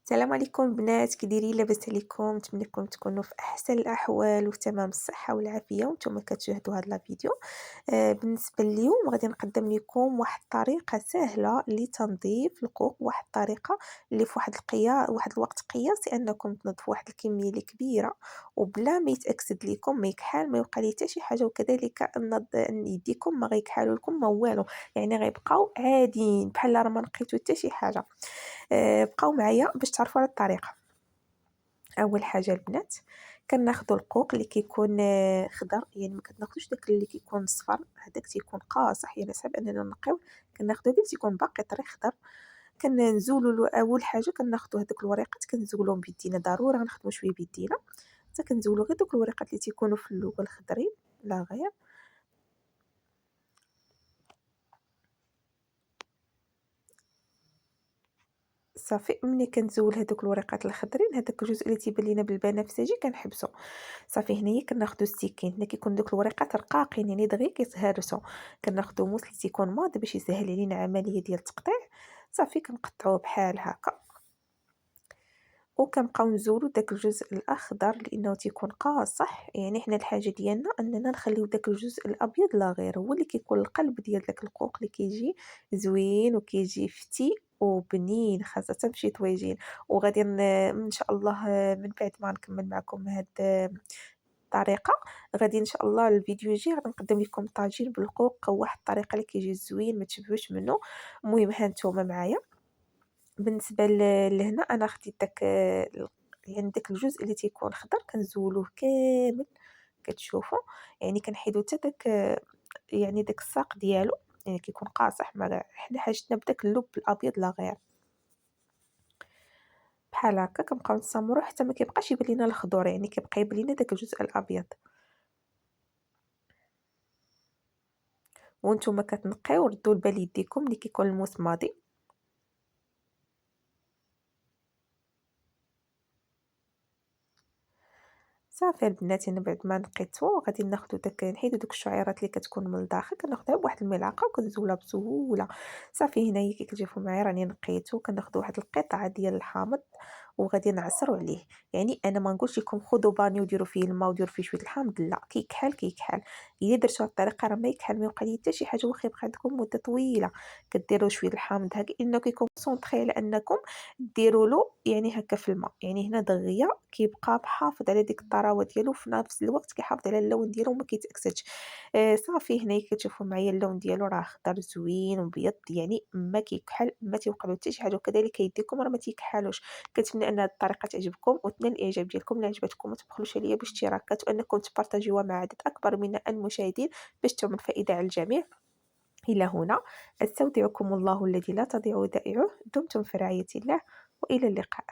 السلام عليكم بنات، كي دايرين؟ لاباس عليكم؟ نتمنىكم تكونوا في احسن الاحوال وفي تمام الصحه والعافيه وانتم كتشاهدوا هذا الفيديو. بالنسبه اليوم غادي نقدم لكم واحد الطريقه سهله لتنظيف القوق، واحد الطريقه اللي في واحد الوقت قياسي انكم تنظفوا واحد الكميه اللي كبيره وبلا ما يتاكد لكم ما يكحال ما يوقع لي حتى شي حاجه، وكذلك ان يديكم ما غيكحالوا لكم ما والو، يعني غيبقاو عاديين بحال راه ما نقيتو حتى شي حاجه. بقاو معايا باش تعرفوا على الطريقه. اول حاجه البنات كناخذوا القوق اللي كيكون خضر، يعني ما كناخذوش داك اللي كيكون صفر، هذاك تيكون قاصح يعني صعب اننا نقيو. كناخذوا اللي تيكون باقي طري خضر. كنزولوا اول حاجه كناخذوا هذوك الوريقات كنزولوهم بيدينا، ضروري غنخدموا شويه بيدينا حتى كنزولوا غير دوك الوريقات اللي تيكونوا في الاول خضرين لا غير. صافي ملي كنزول هذوك الوريقات الخضرين، هذاك الجزء اللي تيبان لينا بالبنفسجي كنحبسو. صافي هنايا كناخذوا السكين، هنا كيكون دوك الوريقات رقاقين يعني دغيا كيتهرسوا. كناخذوا موس اللي تيكون ماض باش يسهل علينا العمليه ديال التقطيع. صافي كنقطعوه بحال هكا وكنبقاو نزولوا داك الجزء الاخضر لانه تيكون قاصح، يعني حنا الحاجه ديالنا اننا نخليو داك الجزء الابيض لا غير هو اللي كيكون القلب ديال داك القوق اللي كيجي زوين وكيجي فتي وبنين خاصه في شي طويجين. وغادي ان شاء الله من بعد ما نكمل معكم هاد الطريقه، غادي ان شاء الله الفيديو يجي غادي نقدم لكم طاجين بالقوق، واحد الطريقه اللي كيجي زوين ما تشبعوش منه. المهم ها نتوما معايا. بالنسبة لهنا أنا خديت داك يعني داك الجزء اللي تيكون خضر كنزولوه كامل كتشوفوا، يعني كنحيدو حتى داك يعني داك الساق ديالو، يعني كيكون قاصح، ما حنا حاجتنا بداك اللب الأبيض لا غير. بحال هكا كنبقاو نسمرو حتى ما كيبقاش يبان لينا الخضور، يعني كيبقى يبان لينا داك الجزء الأبيض. وانتم كتنقيو ردوا البال يديكم ملي كيكون الموس ماضي. صافي البنات هنا بعد ما نقيتو غادي ناخدو داك نحيدو دوك الشعيرات اللي كتكون من الداخل، كناخدها بواحد الملعقه وكنزولها بسهوله. صافي هنايا كي كتشوفوا معايا راني نقيتو، كناخدو واحد القطعه ديال الحامض وغادي نعصرو عليه. يعني انا ما نقولش لكم خذوا بانيو وديروا فيه الماء وديروا فيه شويه الحامض، لا كيكحل كيكحل. الا درتو هاد الطريقه راه ما يكحل ما يوقع ليه حتى شي حاجه، واخا يبقى عندكم مده طويله كديروا شويه الحامض هكا انه كيكون سونطري على انكم ديروا له يعني هكا في الماء، يعني هنا دغيا كيبقى محافظ على ديك الطراوه ديالو في نفس الوقت كيحافظ على اللون ديالو وما كيتاكسدش. صافي هنايا كتشوفوا معايا اللون ديالو راه خضر زوين وبيض، يعني ما كيكحل ما تيوقع له حتى شي حاجه، وكذلك يديكم راه ما تيكحلوش. كنتمنى ان هذه الطريقه تعجبكم وتنال الاعجاب ديالكم. الا عجبتكم ما تبخلوش عليا باشتراكات وانكم تبارطاجيوها مع عدد اكبر من المشاهدين باش تعم الفائده على الجميع. الى هنا استودعكم الله الذي لا تضيع ودائعه، دمتم في رعايه الله والى اللقاء.